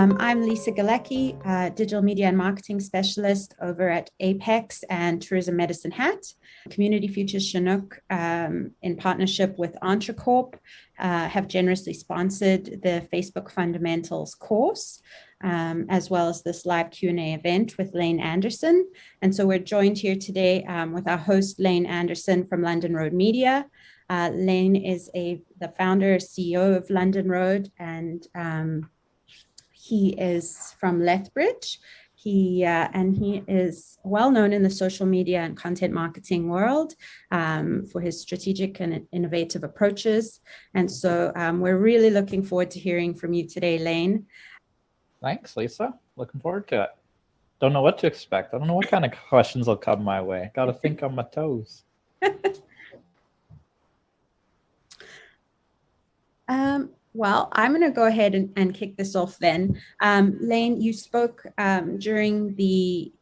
I'm Lisa Galecki, digital media and marketing specialist over at Apex and Tourism Medicine Hat. Community Futures Chinook, in partnership with Entre-Corp, have generously sponsored the Facebook Fundamentals course, as well as this live Q&A event with Lane Anderson. And so we're joined here today with our host, Lane Anderson from London Road Media. Lane is the founder, CEO of London Road, and he is from Lethbridge. He is well known in the social media and content marketing world for his strategic and innovative approaches. And so we're really looking forward to hearing from you today, Lane. Thanks, Lisa. Looking forward to it. Don't know what to expect. I don't know what kind of questions will come my way. Got to think on my toes. Well, I'm going to go ahead and kick this off then. Lane, you spoke during the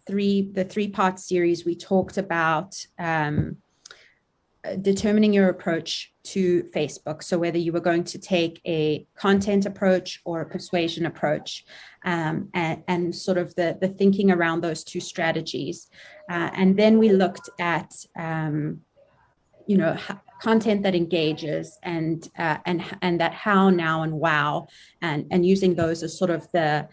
three-part series. We talked about determining your approach to Facebook. So whether you were going to take a content approach or a persuasion approach, and sort of the thinking around those two strategies. And then we looked at content that engages and that how, now, and wow, and using those as sort of the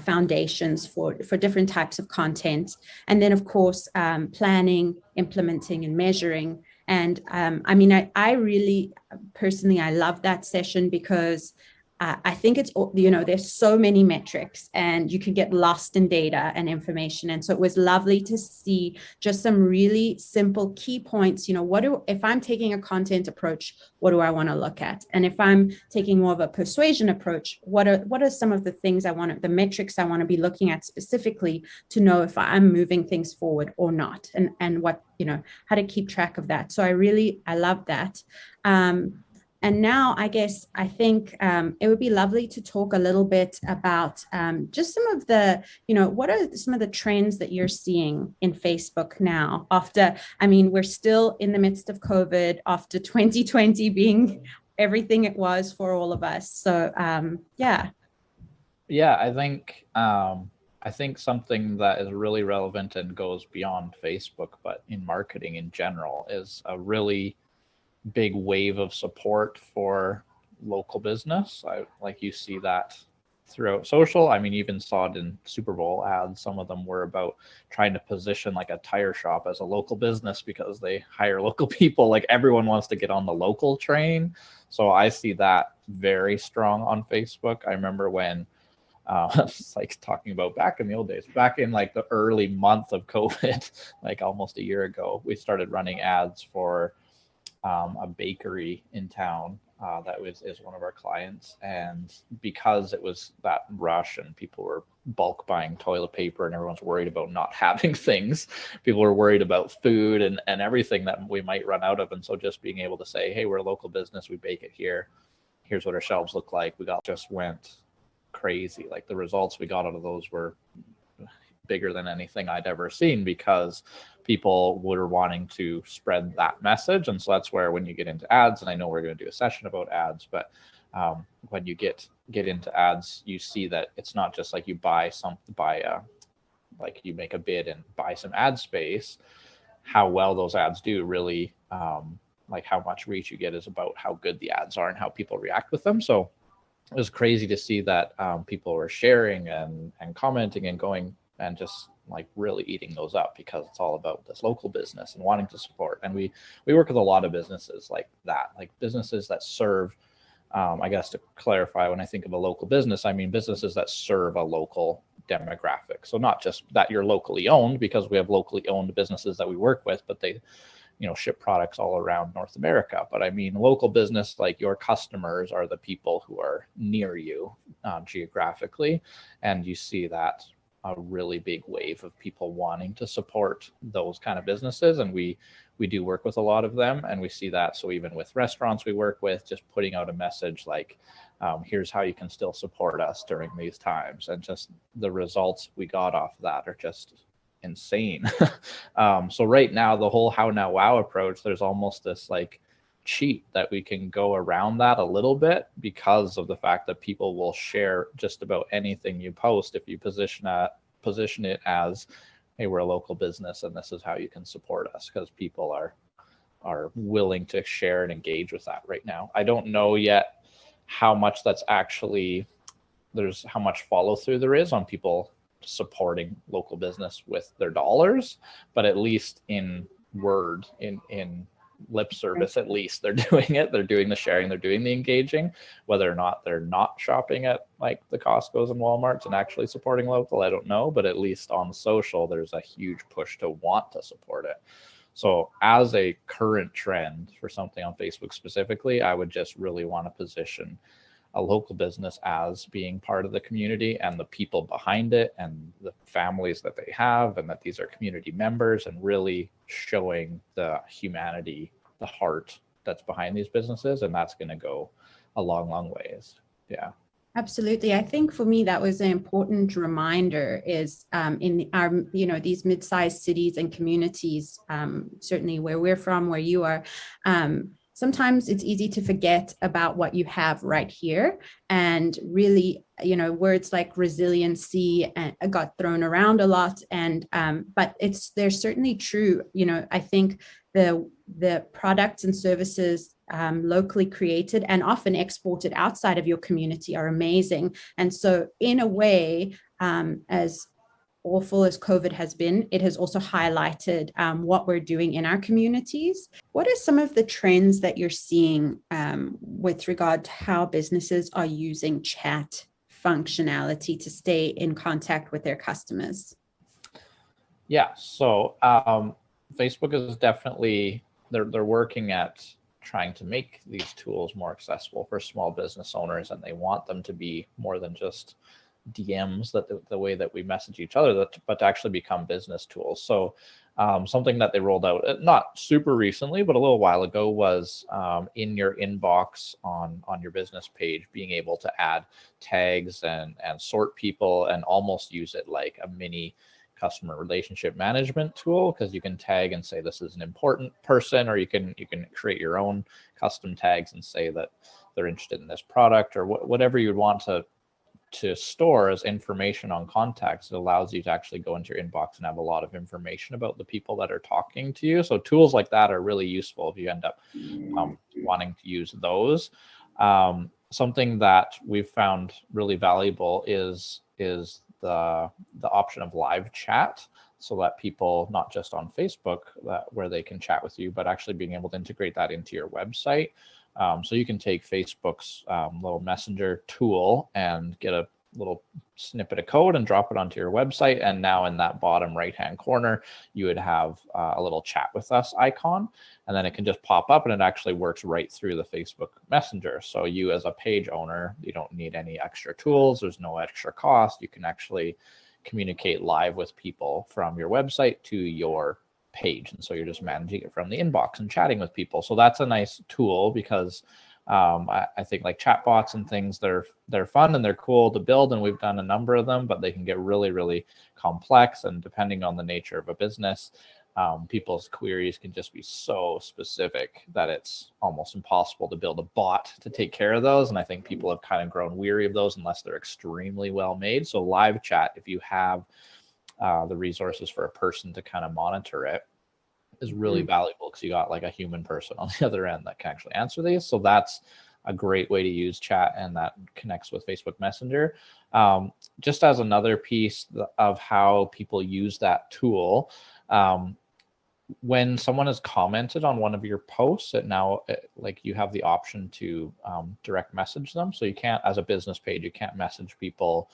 foundations for different types of content. And then, of course, planning, implementing, and measuring. And I really personally, I love that session because I think it's, there's so many metrics and you can get lost in data and information. And so it was lovely to see just some really simple key points. If I'm taking a content approach, what do I want to look at? And if I'm taking more of a persuasion approach, what are some of the things the metrics I want to be looking at specifically to know if I'm moving things forward or not, and what, how to keep track of that. So I love that. And now I think it would be lovely to talk a little bit about just some of the, what are some of the trends that you're seeing in Facebook now after, we're still in the midst of COVID, after 2020 being everything it was for all of us. So, yeah. Yeah, I think something that is really relevant and goes beyond Facebook, but in marketing in general, is a really big wave of support for local business. You see that throughout social. You even saw it in Super Bowl ads. Some of them were about trying to position like a tire shop as a local business because they hire local people. Like everyone wants to get on the local train. So I see that very strong on Facebook. I remember when it's like talking about back in the old days, back in like the early month of COVID, like almost a year ago, we started running ads for a bakery in town that is one of our clients. And because it was that rush and people were bulk buying toilet paper and everyone's worried about not having things, people were worried about food and everything that we might run out of. And so just being able to say, hey, we're a local business, we bake it here, here's what our shelves look like, just went crazy. Like the results we got out of those were bigger than anything I'd ever seen because people were wanting to spread that message. And so that's where when you get into ads, and I know we're going to do a session about ads, but when you get into ads, you see that it's not just like you like you make a bid and buy some ad space. How well those ads do really, like how much reach you get is about how good the ads are and how people react with them. So it was crazy to see that people were sharing and commenting and going and just like really eating those up because it's all about this local business and wanting to support. And we work with a lot of businesses like that, like businesses that serve, I guess to clarify, when I think of a local business, I mean businesses that serve a local demographic. So not just that you're locally owned, because we have locally owned businesses that we work with, but they ship products all around North America. But I mean, local business, like your customers are the people who are near you geographically. And you see that a really big wave of people wanting to support those kind of businesses. And we do work with a lot of them, and we see that. So even with restaurants we work with, just putting out a message like, here's how you can still support us during these times. And just the results we got off that are just insane. So right now, the whole how, now, wow approach, there's almost this like cheap that we can go around that a little bit because of the fact that people will share just about anything you post if you position it as, hey, we're a local business and this is how you can support us, because people are willing to share and engage with that right now. I don't know yet how much that's actually, there's how much follow through there is on people supporting local business with their dollars, but at least in word, in lip service, at least they're doing it. They're doing the sharing, they're doing the engaging. Whether or not they're not shopping at like the Costco's and Walmarts and actually supporting local, I don't know, but at least on social there's a huge push to want to support it. So as a current trend for something on Facebook specifically, I would just really want to position a local business as being part of the community and the people behind it and the families that they have, and that these are community members, and really showing the humanity, the heart that's behind these businesses. And that's going to go a long, long ways. Yeah. Absolutely. I think for me, that was an important reminder is in our, these mid-sized cities and communities, certainly where we're from, where you are, sometimes it's easy to forget about what you have right here. And really, words like resiliency got thrown around a lot. And but they're certainly true. I think the products and services locally created and often exported outside of your community are amazing. And so in a way, as awful as COVID has been, it has also highlighted what we're doing in our communities. What are some of the trends that you're seeing with regard to how businesses are using chat functionality to stay in contact with their customers? Yeah, so Facebook is definitely, they're working at trying to make these tools more accessible for small business owners, and they want them to be more than just DMs, that the way that we message each other, but to actually become business tools. So something that they rolled out not super recently, but a little while ago, was in your inbox on your business page, being able to add tags and sort people and almost use it like a mini customer relationship management tool, because you can tag and say this is an important person, or you can create your own custom tags and say that they're interested in this product, or whatever you'd want to store as information on contacts. It allows you to actually go into your inbox and have a lot of information about the people that are talking to you. So tools like that are really useful if you end up wanting to use those. Something that we've found really valuable is the option of live chat, so that people, not just on Facebook where they can chat with you, but actually being able to integrate that into your website. So you can take Facebook's little messenger tool and get a little snippet of code and drop it onto your website. And now in that bottom right-hand corner, you would have a little chat with us icon, and then it can just pop up, and it actually works right through the Facebook Messenger. So you as a page owner, you don't need any extra tools. There's no extra cost. You can actually communicate live with people from your website to your page. And so you're just managing it from the inbox and chatting with people. So that's a nice tool, because I think like chatbots and things, they're fun and they're cool to build, and we've done a number of them, but they can get really, really complex. And depending on the nature of a business, people's queries can just be so specific that it's almost impossible to build a bot to take care of those. And I think people have kind of grown weary of those unless they're extremely well made. So live chat, if you have the resources for a person to kind of monitor it, is really valuable, because you got like a human person on the other end that can actually answer these. So that's a great way to use chat, and that connects with Facebook Messenger. Just as another piece of how people use that tool, when someone has commented on one of your posts, like you have the option to direct message them. So you can't, as a business page, you can't message people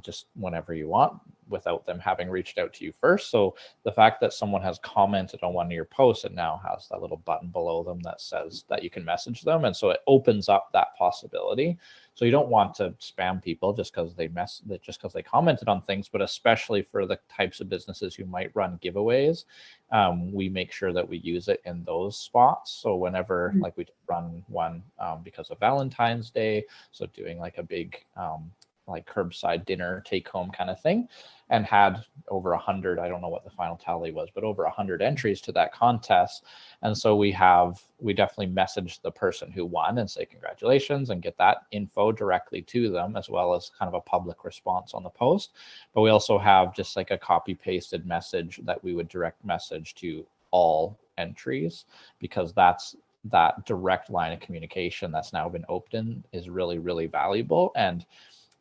just whenever you want without them having reached out to you first. So the fact that someone has commented on one of your posts, it now has that little button below them that says that you can message them. And so it opens up that possibility. So you don't want to spam people just because they commented on things, but especially for the types of businesses who might run giveaways, we make sure that we use it in those spots. So whenever, like we run one because of Valentine's Day, so doing like a big like curbside dinner take home kind of thing, and had over 100, I don't know what the final tally was, but over 100 entries to that contest. And so we definitely messaged the person who won and say congratulations and get that info directly to them, as well as kind of a public response on the post. But we also have just like a copy pasted message that we would direct message to all entries, because that direct line of communication that's now been opened is really, really valuable. And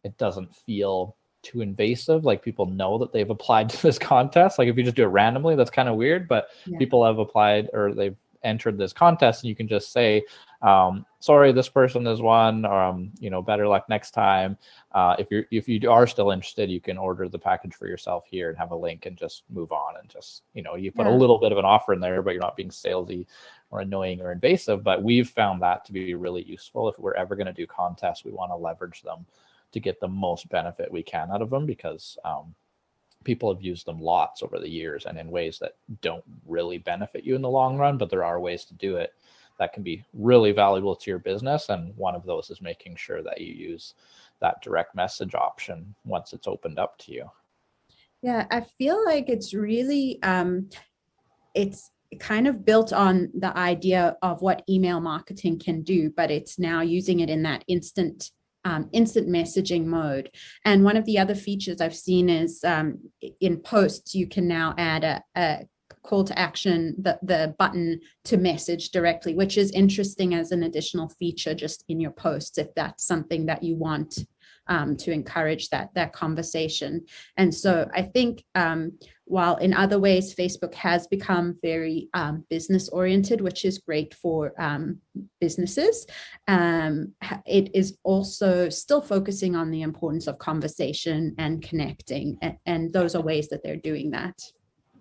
it doesn't feel too invasive. Like, people know that they've applied to this contest. Like, if you just do it randomly, that's kind of weird, but people have applied or they've entered this contest, and you can just say, sorry, this person has won, better luck next time. If you are still interested, you can order the package for yourself here and have a link and just move on, and just, you put a little bit of an offer in there, but you're not being salesy or annoying or invasive. But we've found that to be really useful. If we're ever going to do contests, we want to leverage them to get the most benefit we can out of them, because people have used them lots over the years and in ways that don't really benefit you in the long run, but there are ways to do it that can be really valuable to your business. And one of those is making sure that you use that direct message option once it's opened up to you. Yeah, I feel like it's really, it's kind of built on the idea of what email marketing can do, but it's now using it in that instant messaging mode. And one of the other features I've seen is in posts, you can now add a call to action, the button to message directly, which is interesting as an additional feature just in your posts, if that's something that you want to encourage that conversation. And so I think while in other ways Facebook has become very business oriented, which is great for businesses, it is also still focusing on the importance of conversation and connecting, and those are ways that they're doing that.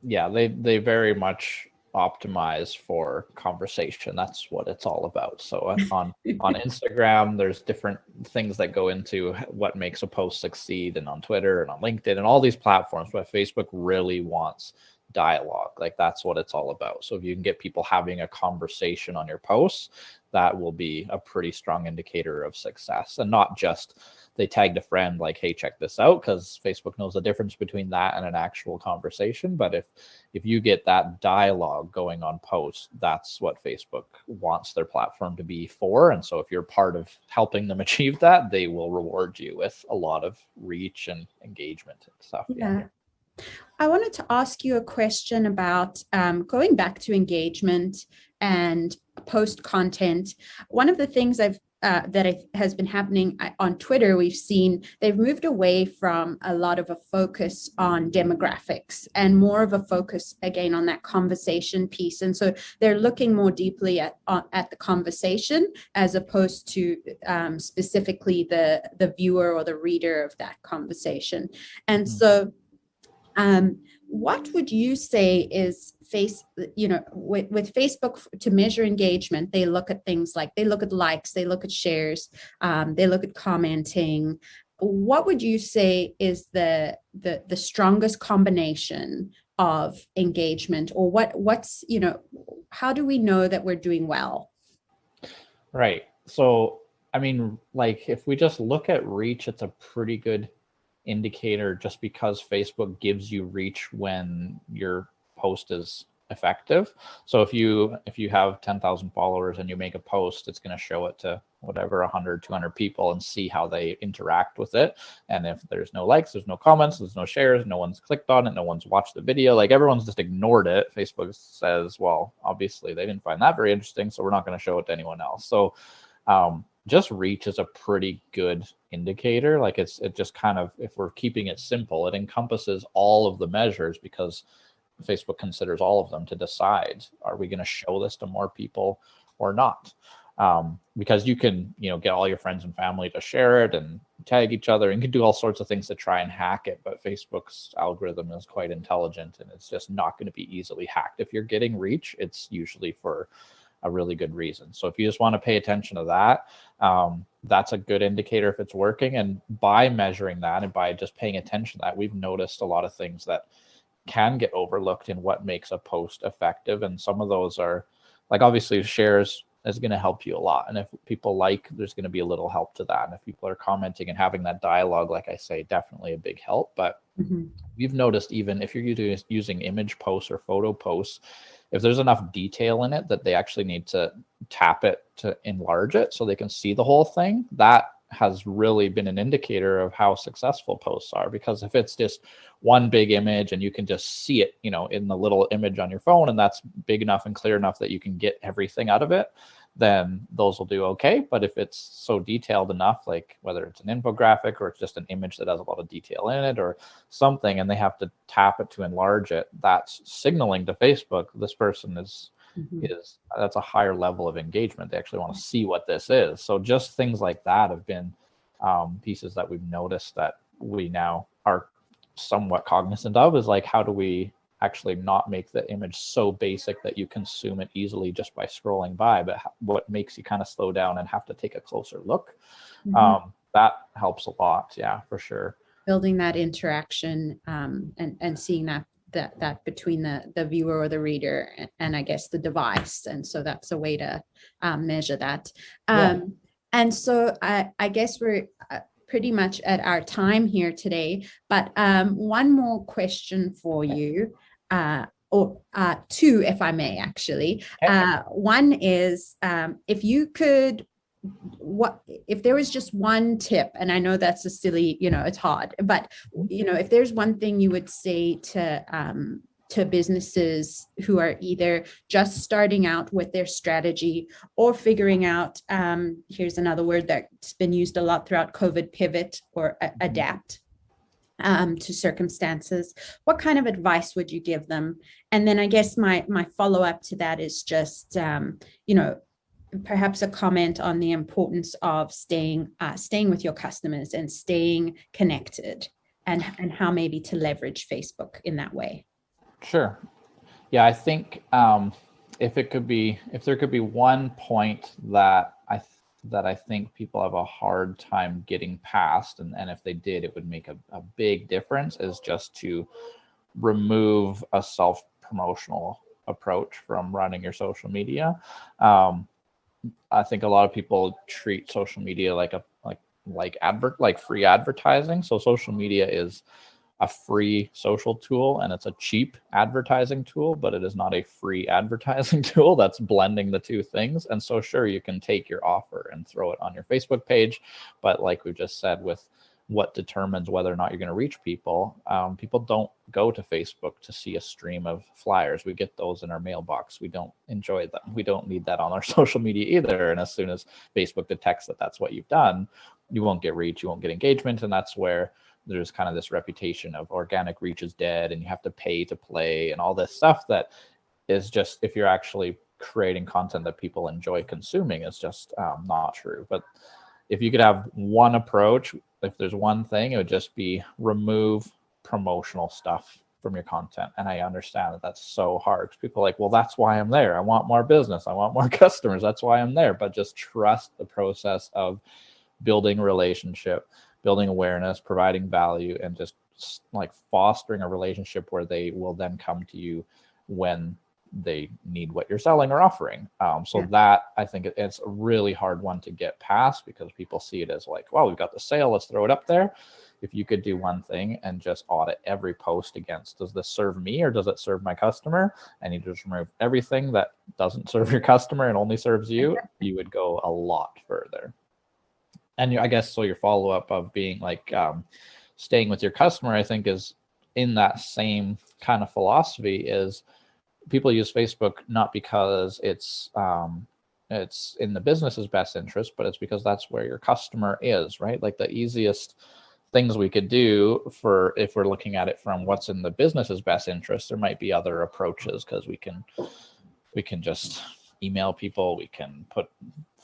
Yeah, they very much optimize for conversation. That's what it's all about. So on Instagram, there's different things that go into what makes a post succeed, and on Twitter and on LinkedIn and all these platforms. But Facebook really wants dialogue. Like, that's what it's all about. So if you can get people having a conversation on your posts, that will be a pretty strong indicator of success. And not just they tagged a friend like, hey, check this out, because Facebook knows the difference between that and an actual conversation. But if you get that dialogue going on posts, that's what Facebook wants their platform to be for. And so if you're part of helping them achieve that, they will reward you with a lot of reach and engagement and stuff. Yeah. I wanted to ask you a question about going back to engagement and post content. One of the things has been happening on Twitter, we've seen they've moved away from a lot of a focus on demographics and more of a focus again on that conversation piece. And so they're looking more deeply at the conversation as opposed to specifically the viewer or the reader of that conversation. And so what would you say is with Facebook to measure engagement, they look at things like, they look at likes, they look at shares, they look at commenting. What would you say is the strongest combination of engagement, or what's, how do we know that we're doing well? Right. So, I mean, like, if we just look at reach, it's a pretty good indicator, just because Facebook gives you reach when your post is effective. So if you have 10,000 followers and you make a post, it's going to show it to whatever 100, 200 people and see how they interact with it. And if there's no likes, there's no comments, there's no shares, no one's clicked on it, no one's watched the video, like everyone's just ignored it, Facebook says, well, obviously they didn't find that very interesting, so we're not going to show it to anyone else. So just reach is a pretty good indicator. Like, it just kind of, if we're keeping it simple, it encompasses all of the measures, because Facebook considers all of them to decide, are we going to show this to more people or not? Because you can, get all your friends and family to share it and tag each other, and you can do all sorts of things to try and hack it. But Facebook's algorithm is quite intelligent, and it's just not going to be easily hacked. If you're getting reach, it's usually for a really good reason. So if you just want to pay attention to that, that's a good indicator if it's working. And by measuring that and by just paying attention to that, we've noticed a lot of things that can get overlooked in what makes a post effective. And some of those are, like, obviously shares is going to help you a lot. And if people like, there's going to be a little help to that. And if people are commenting and having that dialogue, like I say, definitely a big help. But we've noticed, even if you're using image posts or photo posts, if there's enough detail in it that they actually need to tap it to enlarge it so they can see the whole thing, that has really been an indicator of how successful posts are. Because if it's just one big image and you can just see it, in the little image on your phone, and that's big enough and clear enough that you can get everything out of it, then those will do okay. But if it's so detailed enough, like whether it's an infographic or it's just an image that has a lot of detail in it or something, and they have to tap it to enlarge it, that's signaling to Facebook this person is that's a higher level of engagement. They actually want to see what this is. So just things like that have been pieces that we've noticed that we now are somewhat cognizant of, is like, how do we actually not make the image so basic that you consume it easily just by scrolling by, but what makes you kind of slow down and have to take a closer look. That helps a lot. Yeah, for sure. Building that interaction and seeing that between the viewer or the reader and I guess the device. And so that's a way to measure that. And so I guess we're pretty much at our time here today, but one more question for you, or two, if I may, actually. One is, if there was just one tip, and I know that's a silly, it's hard, but if there's one thing you would say to businesses who are either just starting out with their strategy or figuring out, here's another word that's been used a lot throughout COVID, pivot or adapt to circumstances, what kind of advice would you give them? And then I guess my follow-up to that is just, perhaps a comment on the importance of staying with your customers and staying connected, and how maybe to leverage Facebook in that way. Sure. Yeah, I think if there could be one point that I think people have a hard time getting past, and if they did, it would make a big difference, is just to remove a self-promotional approach from running your social media. I think a lot of people treat social media like free advertising. So social media is a free social tool and it's a cheap advertising tool, but it is not a free advertising tool. That's blending the two things. And so sure, you can take your offer and throw it on your Facebook page, but like we just said, with what determines whether or not you're going to reach people, people don't go to Facebook to see a stream of flyers. We get those in our mailbox. We don't enjoy them. We don't need that on our social media either. And as soon as Facebook detects that that's what you've done, you won't get reach, you won't get engagement. And that's where there's kind of this reputation of organic reach is dead and you have to pay to play and all this stuff that is just, if you're actually creating content that people enjoy consuming, is just not true. But if you could have one approach, if there's one thing, it would just be remove promotional stuff from your content. And I understand that that's so hard, because people are like, well, that's why I'm there. I want more business. I want more customers. That's why I'm there. But just trust the process of building a relationship, building awareness, providing value, and just like fostering a relationship where they will then come to you when they need what you're selling or offering. That, I think it's a really hard one to get past, because people see it as like, well, we've got the sale, let's throw it up there. If you could do one thing and just audit every post against, does this serve me or does it serve my customer? And you just remove everything that doesn't serve your customer and only serves you, you would go a lot further. And I guess so your follow-up of being like staying with your customer, I think, is in that same kind of philosophy. Is people use Facebook not because it's in the business's best interest, but it's because that's where your customer is, right? Like the easiest things we could do, for if we're looking at it from what's in the business's best interest, there might be other approaches, because we can just email people, we can put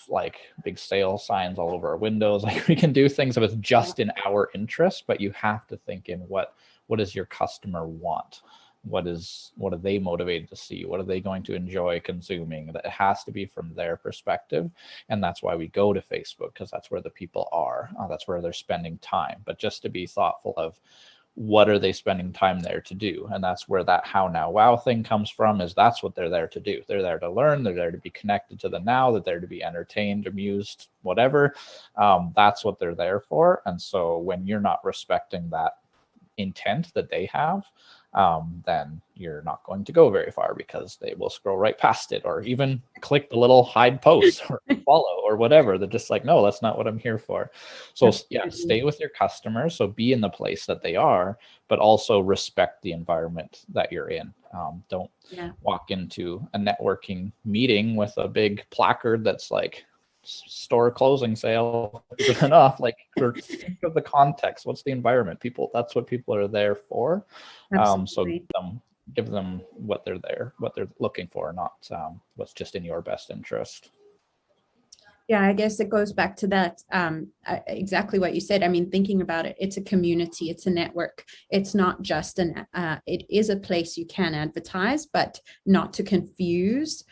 like big sale signs all over our windows, like we can do things that is just in our interest. But you have to think in what does your customer want? What are they motivated to see? What are they going to enjoy consuming? That it has to be from their perspective. And that's why we go to Facebook, because that's where the people are. That's where they're spending time. But just to be thoughtful of what are they spending time there to do? And that's where that how now wow thing comes from, is that's what they're there to do. They're there to learn, they're there to be connected to the now, they're there to be entertained, amused, whatever. That's what they're there for. And so when you're not respecting that intent that they have, then you're not going to go very far, because they will scroll right past it, or even click the little hide post or follow or whatever. They're just like, no, that's not what I'm here for. So yeah, stay with your customers. So be in the place that they are, but also respect the environment that you're in. Don't walk into a networking meeting with a big placard that's like, store closing sale is enough. Like, think of the context. What's the environment? People, that's what people are there for. So give them what they're looking for, not what's just in your best interest. Yeah, I guess it goes back to that, exactly what you said. I mean, thinking about it, it's a community, it's a network. It's not just it is a place you can advertise, but not to confuse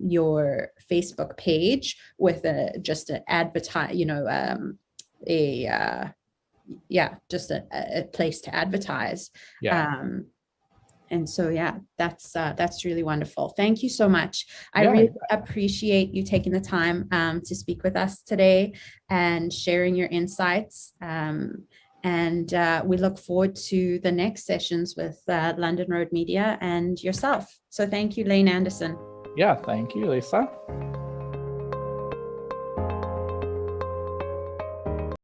your Facebook page with just an advertise, just a place to advertise. And so, that's really wonderful. Thank you so much. I really appreciate you taking the time to speak with us today and sharing your insights. And we look forward to the next sessions with London Road Media and yourself. So thank you, Lane Anderson. Yeah, thank you, Lisa.